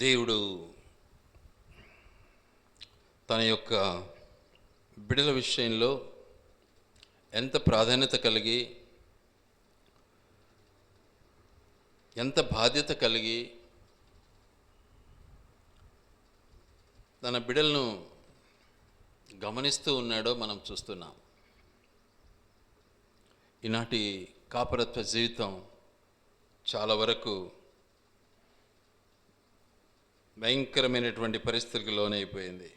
దేవుడు తన యొక్క బిడ్డల విషయంలో ఎంత ప్రాధాన్యత కలిగి, ఎంత బాధ్యత కలిగి తన బిడ్డలను గమనిస్తూ ఉన్నాడో మనం చూస్తున్నాం. ఈనాటి కాపరత్వ జీవితం చాలా వరకు భయంకరమైనటువంటి పరిస్థితులకు లోనైపోయింది.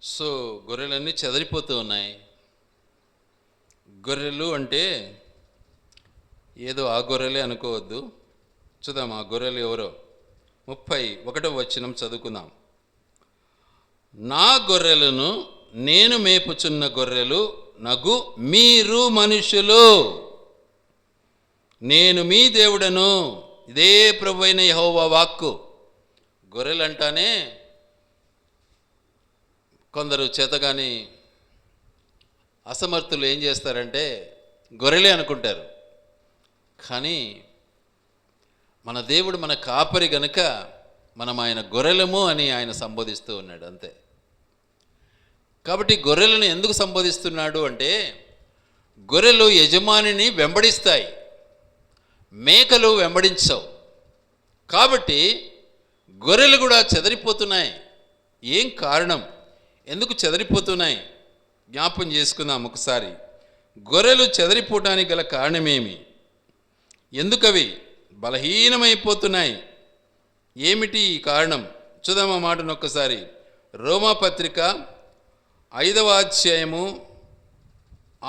సో గొర్రెలన్నీ చెదరిపోతూ ఉన్నాయి. గొర్రెలు అంటే ఏదో ఆ గొర్రెలే అనుకోవద్దు. చూద్దాం ఆ గొర్రెలు ఎవరో. 31వ వచనం చదువుకుందాం. నా గొర్రెలను నేను మేపుచున్న గొర్రెలు నగు మీరు మనుషులు, నేను మీ దేవుడను. ఇదే ప్రభువైన యెహోవా వాక్కు. గొర్రెలంటానే కొందరు చేతగాని అసమర్థులు ఏం చేస్తారంటే గొర్రెలే అనుకుంటారు. కానీ మన దేవుడు మన కాపరి గనుక మనం ఆయన గొర్రెలము అని ఆయన సంబోధిస్తూ ఉన్నాడు అంతే. కాబట్టి గొర్రెలను ఎందుకు సంబోధిస్తున్నాడు అంటే, గొర్రెలు యజమానిని వెంబడిస్తాయి, మేకలు వెంబడించవు. కాబట్టి గొర్రెలు కూడా చెదరిపోతున్నాయి. ఏం కారణం, ఎందుకు చెదరిపోతున్నాయి జ్ఞాపం చేసుకుందాం ఒకసారి. గొర్రెలు చెదరిపోవటానికి గల కారణమేమి, ఎందుకవి బలహీనమైపోతున్నాయి, ఏమిటి ఈ కారణం? చూద్దాం ఆ మాటను ఒక్కసారి. రోమాపత్రిక 5వ అధ్యాయము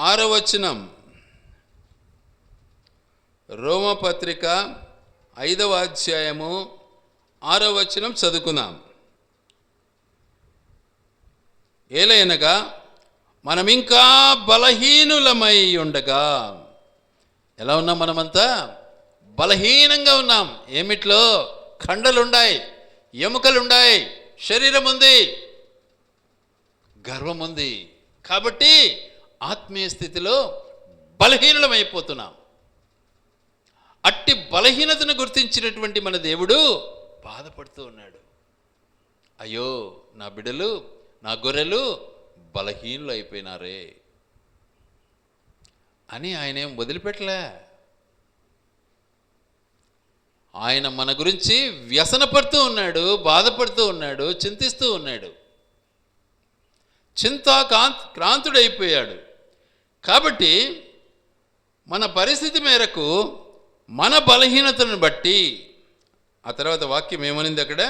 6వ వచనం. రోమాపత్రిక 5వ అధ్యాయము 6వ వచనం చదువుకుందాం. ఏలయనగా మనం ఇంకా బలహీనులమై ఉండగా. ఎలా ఉన్నాం మనమంతా? బలహీనంగా ఉన్నాం. ఏమిట్లో? కండలుండాయి, ఎముకలుండాయి, శరీరం ఉంది, గర్వం ఉంది. కాబట్టి ఆత్మీయ స్థితిలో బలహీనులమైపోతున్నాం. అట్టి బలహీనతను గుర్తించినటువంటి మన దేవుడు బాధపడుతూ ఉన్నాడు. అయ్యో నా బిడ్డలు, నా గొర్రెలు బలహీనులు అయిపోయినారే అని ఆయన ఏం వదిలిపెట్టలే. ఆయన మన గురించి వ్యసనపడుతూ ఉన్నాడు, బాధపడుతూ ఉన్నాడు, చింతిస్తూ ఉన్నాడు, క్రాంతుడైపోయాడు. కాబట్టి మన పరిస్థితి మేరకు, మన బలహీనతను బట్టి, ఆ తర్వాత వాక్యం ఏమనింది అక్కడ?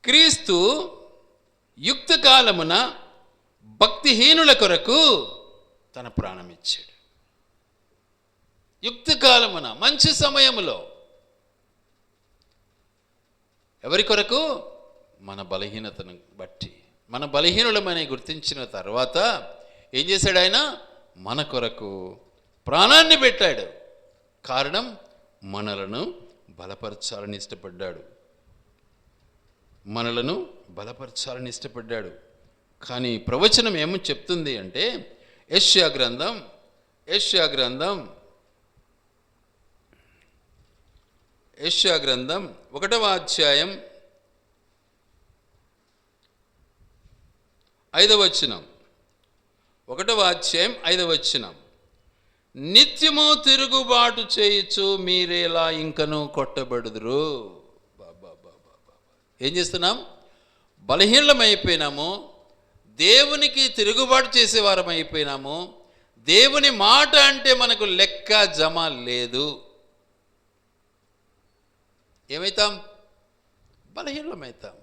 క్రీస్తు యుక్త కాలమున భక్తిహీనుల కొరకు తన ప్రాణం ఇచ్చాడు. యుక్త కాలమున, మంచి సమయములో. ఎవరి కొరకు? మన బలహీనతను బట్టి. మన బలహీనులమని గుర్తించిన తర్వాత ఏం చేశాడు ఆయన? మన కొరకు ప్రాణాన్ని పెట్టాడు. కారణం, మనలను బలపరచాలని ఇష్టపడ్డాడు, మనలను బలపరచాలని ఇష్టపడ్డాడు. కానీ ప్రవచనం ఏమని చెప్తుంది అంటే, యెషయా గ్రంథం 1వ అధ్యాయం 5వ వచనం. 1వ అధ్యాయం 5వ వచనం. నిత్యము తిరుగుబాటు చేయుచు మీరేలా ఇంకను కొట్టబడుదురు. ఏం చేస్తున్నాం? బలహీనమైపోయినాము, దేవునికి తిరుగుబాటు చేసేవారం అయిపోయినాము. దేవుని మాట అంటే మనకు లెక్క జమ లేదు. ఏమవుతాం? బలహీనమవుతాం.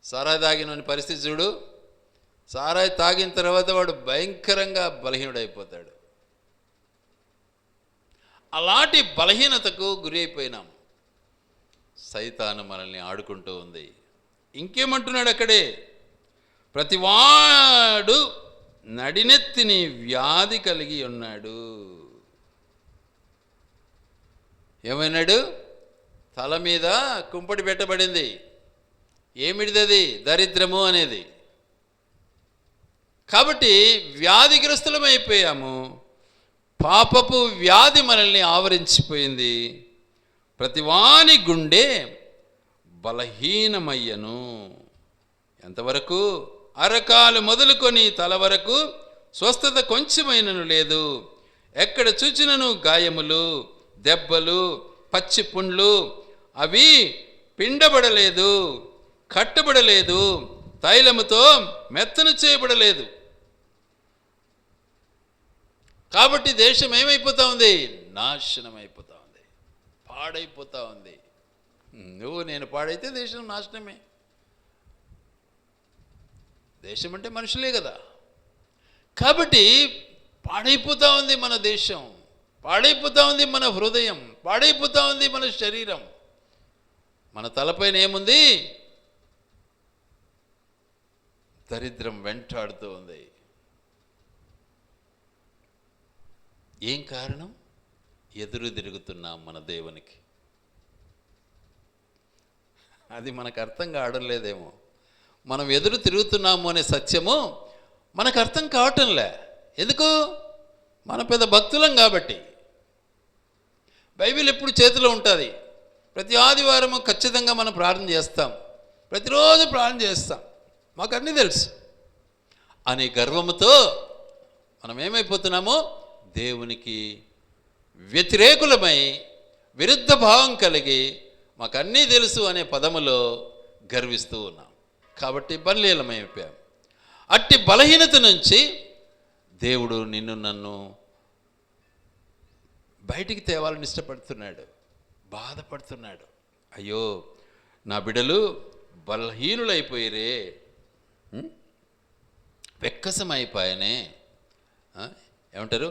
సారాయి తాగిన పరిస్థితి చూడు. సారాయి తాగిన తర్వాత వాడు భయంకరంగా బలహీనుడైపోతాడు. అలాంటి బలహీనతకు గురి అయిపోయినాం. సైతాను మనల్ని ఆడుకుంటూ ఉంది. ఇంకేమంటున్నాడు అక్కడే? ప్రతివాడు నడినెత్తిని వ్యాధి కలిగి ఉన్నాడు. ఏమైనాడు? తల మీద కుంపటి పెట్టబడింది. ఏమిటిది? దరిద్రము అనేది. కాబట్టి వ్యాధిగ్రస్తులమైపోయాము. పాపపు వ్యాధి మనల్ని ఆవరించిపోయింది. ప్రతివాని గుండె బలహీనమయ్యను. ఎంతవరకు? అరకాలు మొదలుకొని తల వరకు స్వస్థత కొంచెమైనను లేదు. ఎక్కడ చూచినను గాయములు, దెబ్బలు, పచ్చి పుండ్లు. అవి పిండబడలేదు, కట్టబడలేదు, తైలముతో మెత్తన చేయబడలేదు. కాబట్టి దేశం ఏమైపోతా ఉంది? నాశనం అయిపోతా ఉంది, పాడైపోతా ఉంది. నువ్వు నేను పాడైతే దేశం నాశనమే. దేశం అంటే మనుషులే కదా. కాబట్టి పాడైపోతా ఉంది మన దేశం, పాడైపోతా ఉంది మన హృదయం, పాడైపోతా ఉంది మన శరీరం. మన తలపైన ఏముంది? దరిద్రం వెంటాడుతూ ఉంది. ఏం కారణం? ఎదురు తిరుగుతున్నాం మన దేవునికి. అది మనకు అర్థం కావడం లేదేమో. మనం ఎదురు తిరుగుతున్నాము అనే సత్యము మనకు అర్థం కావటంలే. ఎందుకు? మన పెద్ద భక్తులం కాబట్టి. బైబిల్ ఎప్పుడు చేతిలో ఉంటుంది. ప్రతి ఆదివారము ఖచ్చితంగా మనం ప్రార్థన చేస్తాం, ప్రతిరోజు ప్రార్థన చేస్తాం, మాకు అన్నీ తెలుసు అనే గర్వముతో మనం ఏమైపోతున్నామో దేవునికి వ్యతిరేకులమై, విరుద్ధ భావం కలిగి మాకు అన్నీ తెలుసు అనే పదములో గర్విస్తూ ఉన్నాం. కాబట్టి బలీలమైపోయాం. అట్టి బలహీనత నుంచి దేవుడు నిన్ను నన్ను బయటికి తేవాలని ఇష్టపడుతున్నాడు, బాధపడుతున్నాడు. అయ్యో నా బిడ్డలు బలహీనులైపోయిరే, వెక్కసమైపోయానే. ఏమంటారు?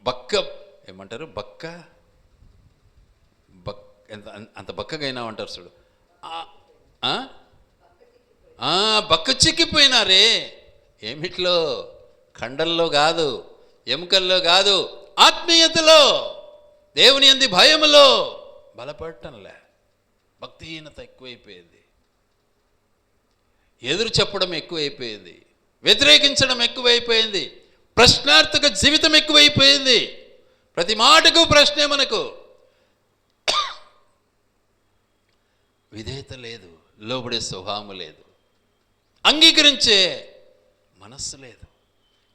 బక్క ఏమంటారు? బక్క అంత బక్కగా అయినా అంటారు చూడు. బక్క చిక్కిపోయినారే. ఏమిట్లో? కండల్లో కాదు, ఎముకల్లో కాదు, ఆత్మీయతలో, దేవుని యందు భయములో బలపడటంలే. భక్తిహీనత ఎక్కువైపోయింది, ఎదురు చెప్పడం ఎక్కువైపోయింది, వ్యతిరేకించడం ఎక్కువైపోయింది, ప్రశ్నార్థక జీవితం ఎక్కువైపోయింది. ప్రతి మాటకు ప్రశ్నే మనకు. విధేయత లేదు, లోబడే స్వభావము లేదు, అంగీకరించే మనస్సు లేదు.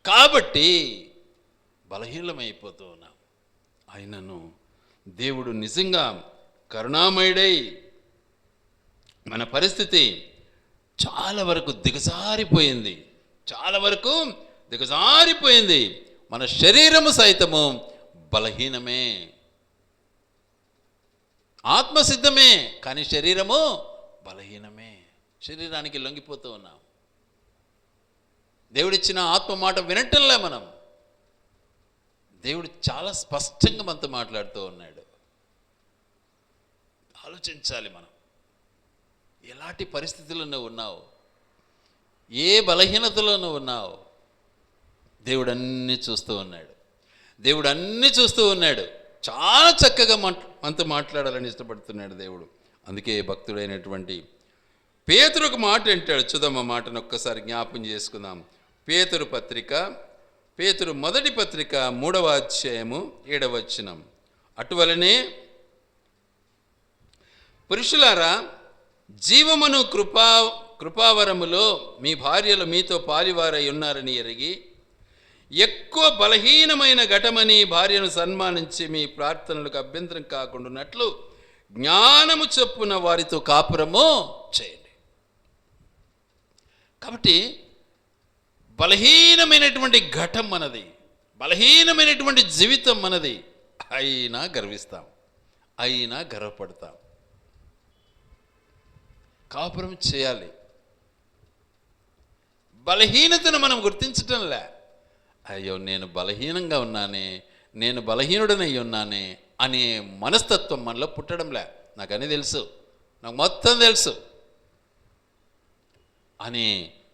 కాబట్టి బలహీనమైపోతూ ఉన్నాం. ఆయనను దేవుడు నిజంగా కరుణామయుడై మన పరిస్థితి చాలా వరకు దిగజారిపోయింది, చాలా వరకు దిగజారిపోయింది. మన శరీరము సైతము బలహీనమే, ఆత్మసిద్ధమే, కానీ శరీరము బలహీనమే. శరీరానికి లొంగిపోతూ ఉన్నాం. దేవుడిచ్చిన ఆత్మ మాట వినటంలే మనం. దేవుడు చాలా స్పష్టంగా మనతో మాట్లాడుతూ ఉన్నాడు. ఆలోచించాలి మనం. ఎలాంటి పరిస్థితుల్లో నువ్వు ఉన్నావు, ఏ బలహీనతలో నువ్వు ఉన్నావు, దేవుడు అన్నీ చూస్తూ ఉన్నాడు. దేవుడు అన్నీ చూస్తూ ఉన్నాడు. చాలా చక్కగా మనతో మాట్లాడాలని ఇష్టపడుతున్నాడు దేవుడు. అందుకే భక్తుడైనటువంటి పేతురు ఒక మాట అంటాడు. చూద్దాం, ఆ మాటను ఒక్కసారి జ్ఞాపం చేసుకుందాం. పేతురు మొదటి పత్రిక 3వ అధ్యాయము 7వ వచనం. అటువలనే పురుషులారా, జీవమును కృపావరములో మీ భార్యలు మీతో పాలివారై ఉన్నారని ఎరిగి, ఎక్కువ బలహీనమైన ఘటమని భార్యను సన్మానించి మీ ప్రార్థనలకు అభ్యంతరం కాకుండానట్లు జ్ఞానము చొప్పున వారితో కాపురము చేయండి. కాబట్టి బలహీనమైనటువంటి ఘటం మనది, బలహీనమైనటువంటి జీవితం మనది. అయినా గర్విస్తాం, అయినా గర్వపడతాం. కాపురం చేయాలి. బలహీనతను మనం గుర్తించటంలే. అయ్యో నేను బలహీనంగా ఉన్నానే, నేను బలహీనుడనై ఉన్నానే అనే మనస్తత్వం మనలో పుట్టడంలే. నాకు అన్నీ తెలుసు, నాకు మొత్తం తెలుసు అని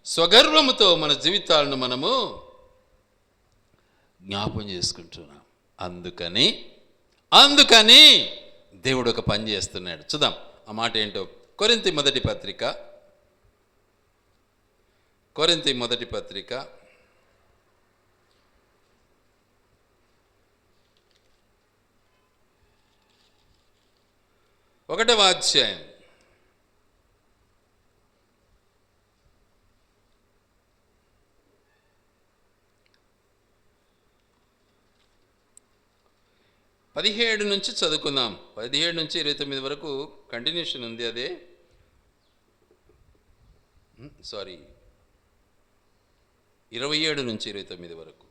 స్వగర్వముతో మన జీవితాలను మనము జ్ఞాపం చేసుకుంటున్నాం. అందుకని దేవుడు ఒక పని చేస్తున్నాడు. చూద్దాం ఆ మాట ఏంటో. కొరింథీ మొదటి పత్రిక 1వ అధ్యాయం 17 నుంచి చదువుకుందాం. 17 నుంచి 29 వరకు కంటిన్యూషన్ ఉంది. అదే 27 నుంచి 29 వరకు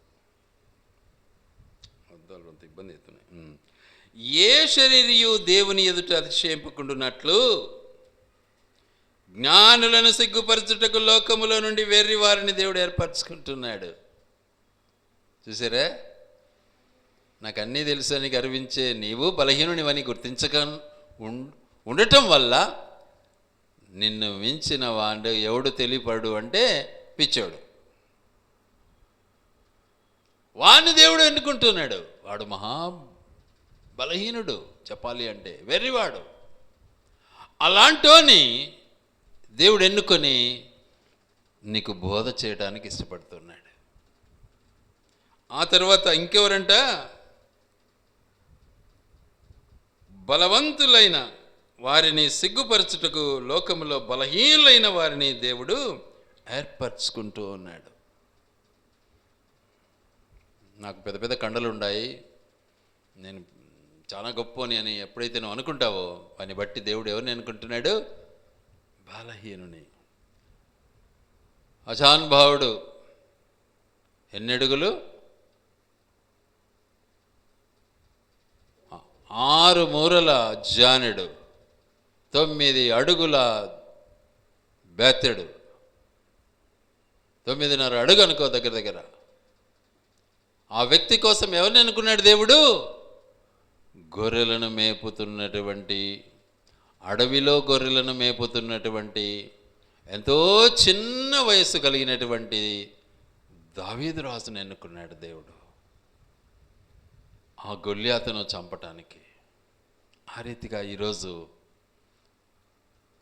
అంత ఇబ్బంది అవుతున్నాయి. ఏ శరీరియు దేవుని ఎదుట అతిశయింపకుండునట్లు జ్ఞానులను సిగ్గుపరచుటకు లోకములో నుండి వెర్రి వారిని దేవుడు ఏర్పరచుకుంటున్నాడు. చూసారా, నాకు అన్నీ తెలుసు అని గర్వించే నీవు బలహీనునివని గుర్తించక ఉండటం వల్ల నిన్ను మించిన వాడు ఎవడు తెలియపడు అంటే పిచ్చోడు. వాడిని దేవుడు ఎన్నుకుంటున్నాడు. వాడు మహా బలహీనుడు, చెప్పాలి అంటే వెర్రివాడు. అలాంటోని దేవుడు ఎన్నుకొని నీకు బోధ చేయడానికి ఇష్టపడుతున్నాడు. ఆ తర్వాత ఇంకెవరంట, బలవంతులైన వారిని సిగ్గుపరచుటకు లోకములో బలహీనులైన వారిని దేవుడు ఏర్పరచుకుంటూ ఉన్నాడు. నాకు పెద్ద పెద్ద కండలు ఉన్నాయి, నేను చాలా గొప్పని అని ఎప్పుడైతే నువ్వు అనుకుంటావో వాని బట్టి దేవుడు ఎవరిని అనుకుంటున్నాడు? బలహీనుని. అజానుభావుడు ఎన్నడుగులు? 6 మూరల జానుడు, 9 అడుగుల బెత్తెడు, 9.5 అడుగు అనుకో దగ్గర దగ్గర. ఆ వ్యక్తి కోసం ఎవరిని అనుకున్నాడు దేవుడు? గొర్రెలను మేపుతున్నటువంటి, అడవిలో గొర్రెలను మేపుతున్నటువంటి ఎంతో చిన్న వయసు కలిగినటువంటి దావీదు రాజును ఎన్నుకున్నాడు దేవుడు ఆ గొల్యాతును చంపటానికి. ఆ రీతిగా ఈరోజు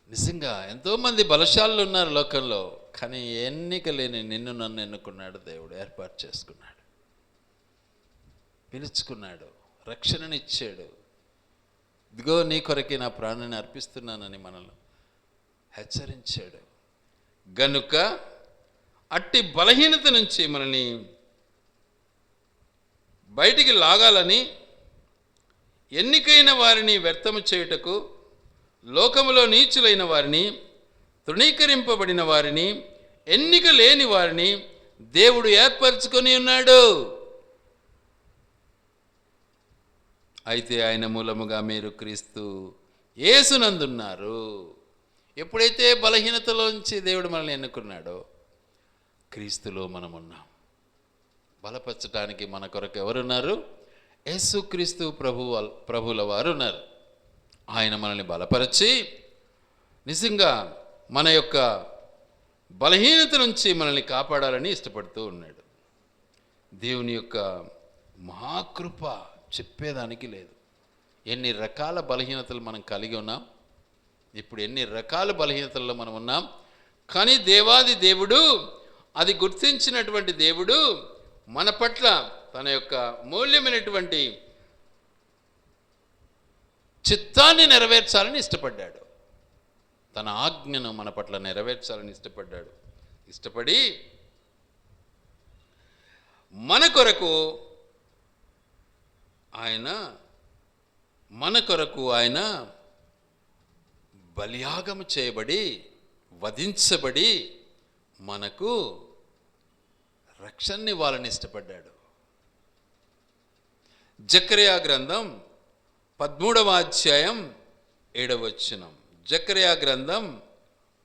నిజంగా ఎంతోమంది బలశాలులు ఉన్నారు లోకంలో, కానీ ఎన్నిక లేని నిన్ను నన్ను ఎన్నుకున్నాడు దేవుడు, ఏర్పాటు చేసుకున్నాడు, పిలుచుకున్నాడు, రక్షణనిచ్చాడు. ఇదిగో నీ కొరకే నా ప్రాణాన్ని అర్పిస్తున్నానని మనల్ని హెచ్చరించాడు. గనుక అట్టి బలహీనత నుంచి మనల్ని బయటికి లాగాలని ఎన్నికైన వారిని వ్యర్థము చేయుటకు, లోకములో నీచులైన వారిని, తృణీకరింపబడిన వారిని, ఎన్నిక లేని వారిని దేవుడు ఏర్పరచుకొని ఉన్నాడు. అయితే ఆయన మూలముగా మీరు క్రీస్తు యేసునందున్నారు. ఎప్పుడైతే బలహీనతలోంచి దేవుడు మనల్ని ఎన్నుకున్నాడో క్రీస్తులో మనం ఉన్నాం. బలపరచడానికి మన కొరకు ఎవరున్నారు? యేసుక్రీస్తు ప్రభువుల వారు ఉన్నారు. ఆయన మనల్ని బలపరిచి నిజంగా మన యొక్క బలహీనత నుంచి మనల్ని కాపాడాలని ఇష్టపడుతూ ఉన్నాడు. దేవుని యొక్క మహాకృప చెప్పేదానికి లేదు. ఎన్ని రకాల బలహీనతలు మనం కలిగి ఉన్నాం, ఇప్పుడు ఎన్ని రకాల బలహీనతల్లో మనం ఉన్నాం. కానీ దేవాది దేవుడు, అది గుర్తించినటువంటి దేవుడు మన పట్ల తన యొక్క మూల్యమైనటువంటి చిత్తాన్ని నెరవేర్చాలని ఇష్టపడ్డాడు. తన ఆజ్ఞను మన పట్ల నెరవేర్చాలని ఇష్టపడ్డాడు. ఇష్టపడి మన కొరకు ఆయన బలియాగము చేయబడి, వధించబడి మనకు రక్షణని ఇవ్వాలని ఇష్టపడ్డాడు. జకర్యా గ్రంథం 13వ అధ్యాయం 7వ వచనం. జకర్యా గ్రంథం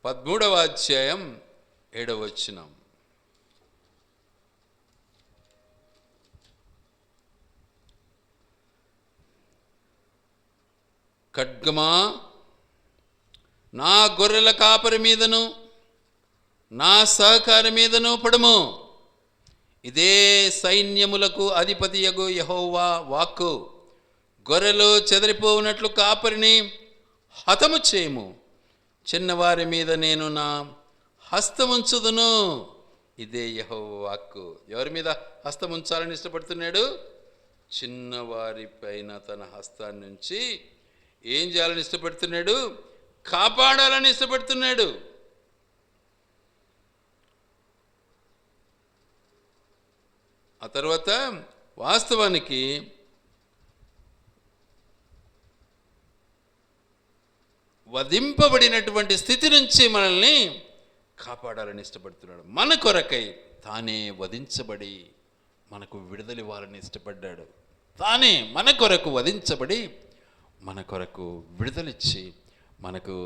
13వ అధ్యాయం 7వ వచనం. ఖడ్గమా, నా గొర్రెల కాపరి మీదను నా సహకారి మీదను పడుము. ఇదే సైన్యములకు అధిపతియగు యెహోవా వాక్కు. గొర్రెలు చెదరిపోవునట్లు కాపరిని హతము చేయము. చిన్నవారి మీద నేను నా హస్తముంచుదును. ఇదే యెహోవా వాక్కు. ఎవరి మీద హస్తం ఉంచాలని ఇష్టపడుతున్నాడు? చిన్నవారి పైన తన హస్తాన్ని నుంచి ఏం చేయాలని ఇష్టపడుతున్నాడు? కాపాడాలని ఇష్టపడుతున్నాడు. ఆ తర్వాత వాస్తవానికి వధింపబడినటువంటి స్థితి నుంచి మనల్ని కాపాడాలని ఇష్టపడుతున్నాడు. మన కొరకై తానే వధించబడి మనకు విడుదలివ్వాలని ఇష్టపడ్డాడు. తానే మన కొరకు వధించబడి మన కొరకు విడుదలిచ్చి మనకు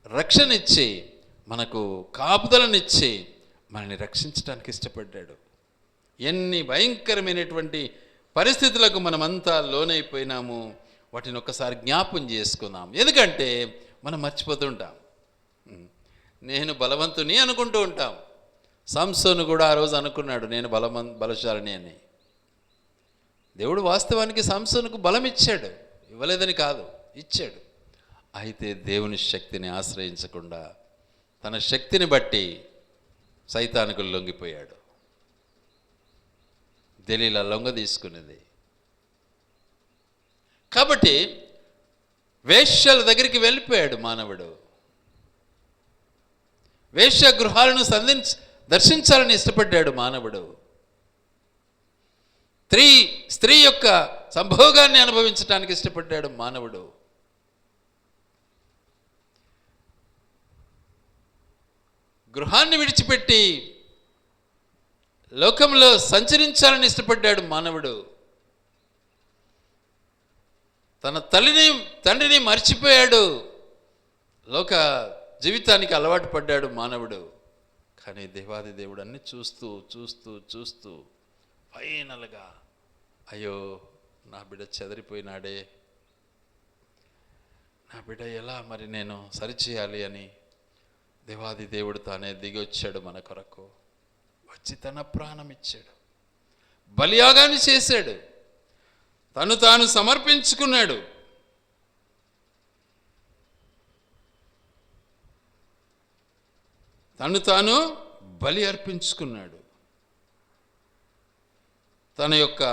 రక్షణ ఇచ్చి మనకు కాపుదలనిచ్చి మనల్ని రక్షించడానికి ఇష్టపడ్డాడు. ఎన్ని భయంకరమైనటువంటి పరిస్థితులకు మనమంతా లోనైపోయినాము, వాటిని ఒక్కసారి జ్ఞాపం చేసుకుందాం. ఎందుకంటే మనం మర్చిపోతుంటాం. నేను బలవంతుని అనుకుంటూ ఉంటాం. సంసోను కూడా ఆ రోజు అనుకున్నాడు నేను బలశాలిని అని. దేవుడు వాస్తవానికి సంసోనుకు బలం ఇచ్చాడు, ఇవ్వలేదని కాదు, ఇచ్చాడు. అయితే దేవుని శక్తిని ఆశ్రయించకుండా తన శక్తిని బట్టి సైతానుకు లొంగిపోయాడు. దెలీలా లొంగ తీసుకున్నది. కాబట్టి వేశ్యల దగ్గరికి వెళ్ళిపోయాడు మానవుడు. వేశ్య గృహాలను దర్శించాలని ఇష్టపడ్డాడు మానవుడు. స్త్రీ యొక్క సంభోగాన్ని అనుభవించడానికి ఇష్టపడ్డాడు మానవుడు. గృహాన్ని విడిచిపెట్టి లోకంలో సంచరించాలని ఇష్టపడ్డాడు మానవుడు. తన తండ్రిని మర్చిపోయాడు. లోక జీవితానికి అలవాటు పడ్డాడు మానవుడు. కానీ దేవాది దేవుడు అన్ని చూస్తూ చూస్తూ చూస్తూ ఫైనల్గా అయ్యో నా బిడ్డ చెదరిపోయినాడే, నా బిడ్డ ఎలా మరి నేను సరిచేయాలి అని దేవాది దేవుడు తానే దిగి వచ్చాడు మన కొరకు. వచ్చి తన ప్రాణం ఇచ్చాడు, బలియాగాన్ని చేశాడు, తను తాను సమర్పించుకున్నాడు. తను తాను బలి అర్పించుకున్నాడు. తన యొక్క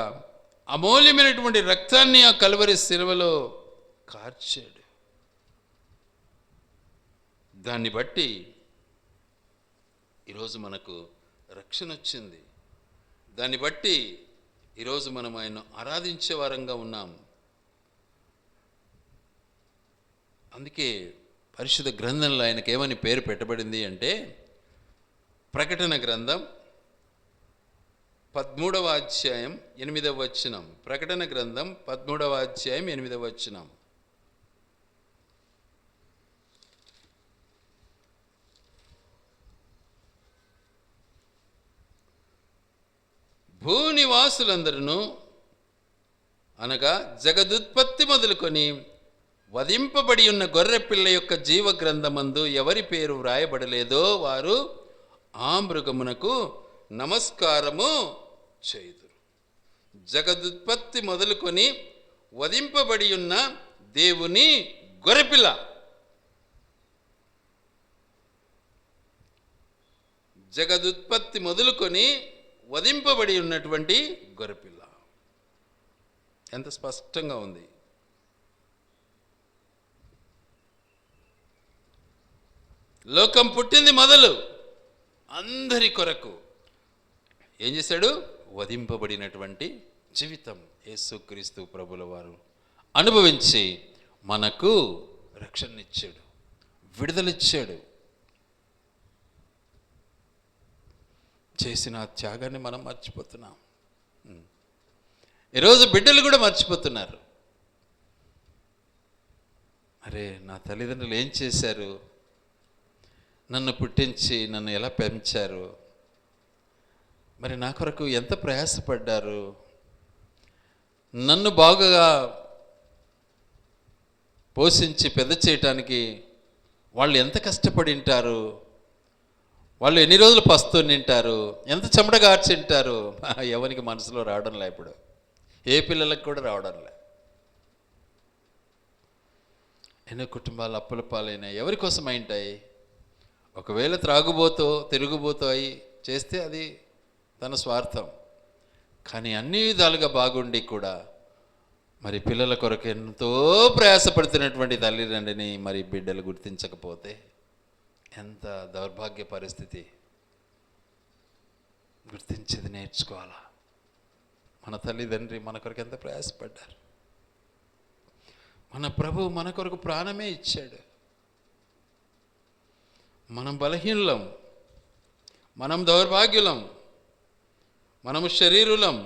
అమూల్యమైనటువంటి రక్తాన్ని ఆ కల్వరి శిలువలో కార్చాడు. దాన్ని బట్టి ఈరోజు మనకు రక్షణ వచ్చింది. దాన్ని బట్టి ఈరోజు మనం ఆయన ఆరాధించే వారంగా ఉన్నాం. అందుకే పరిశుద్ధ గ్రంథంలో ఆయనకు ఏమని పేరు పెట్టబడింది అంటే, ప్రకటన గ్రంథం 13వ అధ్యాయం 8వ వచనం. ప్రకటన గ్రంథం 13వ అధ్యాయం 8వ వచనం. భూనివాసులందరూ అనగా జగదుత్పత్తి మొదలుకొని వధింపబడి ఉన్న గొర్రెపిల్ల యొక్క జీవ గ్రంథమందు ఎవరి పేరు వ్రాయబడలేదో వారు ఆ మృగమునకు నమస్కారము చేయుదురు. జగదుత్పత్తి మొదలుకొని వధింపబడి ఉన్న దేవుని గొర్రెపిల్ల, జగదుత్పత్తి మొదలుకొని వధింపబడి ఉన్నటువంటి గొర్రెపిల్ల. ఎంత స్పష్టంగా ఉంది. లోకం పుట్టింది మొదలు అందరి కొరకు ఏం చేశాడు? వధింపబడినటువంటి జీవితం యేసుక్రీస్తు ప్రభుల వారు అనుభవించి మనకు రక్షణనిచ్చాడు, విడుదలిచ్చాడు. చేసిన త్యాగాన్ని మనం మర్చిపోతున్నాం. ఈరోజు బిడ్డలు కూడా మర్చిపోతున్నారు. అరే నా తల్లిదండ్రులు ఏం చేశారు, నన్ను పుట్టించి నన్ను ఎలా పెంచారు, మరి నా కొరకు ఎంత ప్రయాసపడ్డారు, నన్ను బాగా పోషించి పెద్ద చేయటానికి వాళ్ళు ఎంత కష్టపడి ఉంటారు, వాళ్ళు ఎన్ని రోజులు పస్తూ నింటారు, ఎంత చెమట గార్చింటారు. ఎవరికి మనసులో రావడంలే, ఇప్పుడు ఏ పిల్లలకు కూడా రావడంలే. ఎన్నో కుటుంబాలు అప్పుల పాలైన ఎవరి కోసం అయింటాయి? ఒకవేళ త్రాగుబోతో తిరుగుబోతో అయి చేస్తే అది తన స్వార్థం. కానీ అన్ని విధాలుగా బాగుండి కూడా మరి పిల్లల కొరకు ఎంతో ప్రయాసపడుతున్నటువంటి తల్లిదండ్రిని మరి బిడ్డలు గుర్తించకపోతే ఎంత దౌర్భాగ్య పరిస్థితి. గుర్తించేది నేర్చుకోవాలా. మన తల్లిదండ్రి మన కొరకు ఎంత ప్రయాసపడ్డారు. మన ప్రభు మన కొరకు ప్రాణమే ఇచ్చాడు. మనం బలహీనులం, మనం దౌర్భాగ్యులం, మనము శరీరులం,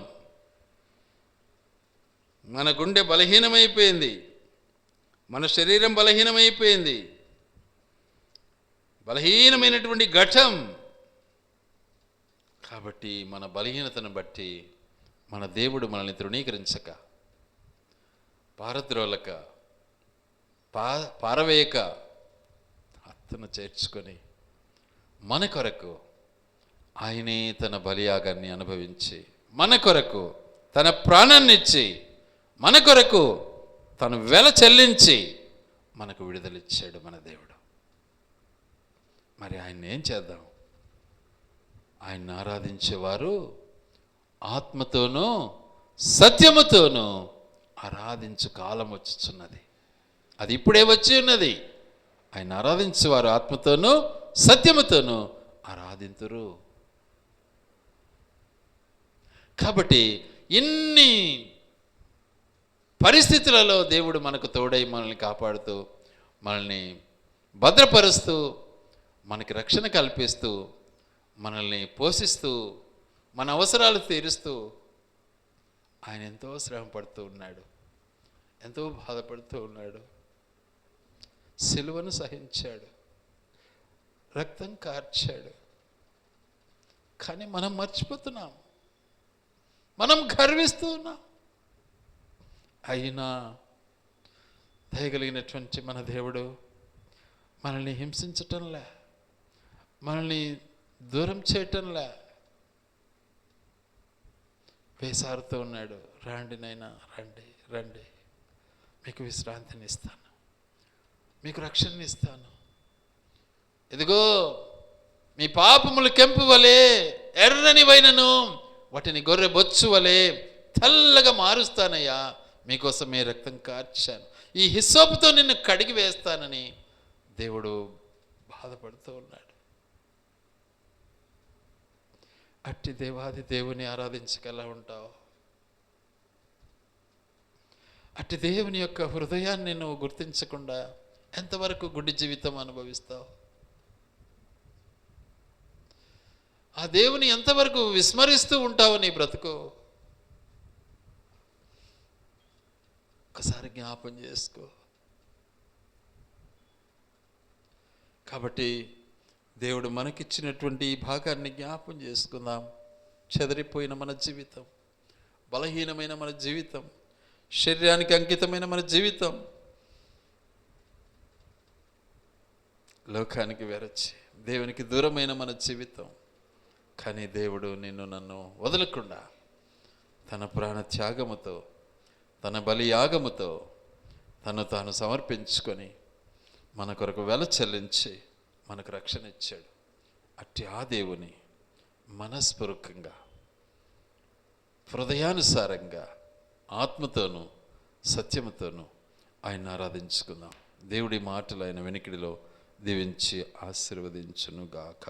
మన గుండె బలహీనమైపోయింది, మన శరీరం బలహీనమైపోయింది, బలహీనమైనటువంటి ఘటం. కాబట్టి మన బలహీనతను బట్టి మన దేవుడు మనల్ని తృణీకరించక, పారద్రోలక, పారవేయక అతను చేర్చుకొని మన కొరకు ఆయనే తన బలియాగాన్ని అనుభవించి, మన కొరకు తన ప్రాణాన్ని ఇచ్చి, మన కొరకు తను వెల చెల్లించి మనకు విడుదలిచ్చాడు మన దేవుడు. మరి ఆయన్ని ఏం చేద్దాం? ఆయన్ని ఆరాధించేవారు ఆత్మతోనూ సత్యముతోనూ ఆరాధించు కాలం వచ్చుచున్నది. అది ఇప్పుడే వచ్చి ఉన్నది. ఆయన ఆరాధించేవారు ఆత్మతోనూ సత్యముతోనూ ఆరాధింతురు. కాబట్టి ఇన్ని పరిస్థితులలో దేవుడు మనకు తోడై మనల్ని కాపాడుతూ, మనల్ని భద్రపరుస్తూ, మనకి రక్షణ కల్పిస్తూ, మనల్ని పోషిస్తూ, మన అవసరాలు తీరుస్తూ ఆయన ఎంతో శ్రమ పడుతూ ఉన్నాడు, ఎంతో బాధపడుతూ ఉన్నాడు. సిలువను సహించాడు, రక్తం కార్చాడు. కానీ మనం మర్చిపోతున్నాం, మనం గర్విస్తూ ఉన్నాం. అయినా దయగలిగినటువంటి మన దేవుడు మనల్ని హింసించటంలే, మనల్ని దూరం చేయటంలే, వేసారుతూ ఉన్నాడు. రండి నైనా, రండి రండి, మీకు విశ్రాంతిని ఇస్తాను, మీకు రక్షణని ఇస్తాను. ఇదిగో మీ పాపములు కెంపు వలె ఎర్రని వైనను వాటిని గొర్రె బొచ్చు వలె తెల్లగా మారుస్తానయ్యా, మీకోసమే రక్తం కార్చాను, ఈ హిస్సోపుతో నిన్ను కడిగి వేస్తానని దేవుడు బాధపడుతూ ఉన్నాడు. అట్టి దేవాది దేవుని ఆరాధించగల ఉంటావు. అట్టి దేవుని యొక్క హృదయాన్ని నువ్వు గుర్తించకుండా ఎంతవరకు గుడ్డి జీవితం అనుభవిస్తావు? ఆ దేవుని ఎంతవరకు విస్మరిస్తూ ఉంటావు నీ బ్రతుకు? ఒకసారి జ్ఞాపం చేసుకో. కాబట్టి దేవుడు మనకిచ్చినటువంటి ఈ భాగాన్ని జ్ఞాపం చేసుకుందాం. చెదిరిపోయిన మన జీవితం, బలహీనమైన మన జీవితం, శరీరానికి అంకితమైన మన జీవితం, లోకానికి వెరచి దేవునికి దూరమైన మన జీవితం. కానీ దేవుడు నిన్ను నన్ను వదలకుండా తన ప్రాణ త్యాగముతో, తన బలియాగముతో తను తాను సమర్పించుకొని మన కొరకు వెల చెల్లించి మనకు రక్షణ ఇచ్చాడు. అట్టి ఆ దేవుని మనస్పూర్వకంగా, హృదయానుసారంగా, ఆత్మతోనూ సత్యముతోనూ ఆయన ఆరాధించుకుందాం. దేవుడి మాటలు ఆయన వెనుకడిలో దీవించి ఆశీర్వదించునుగాక.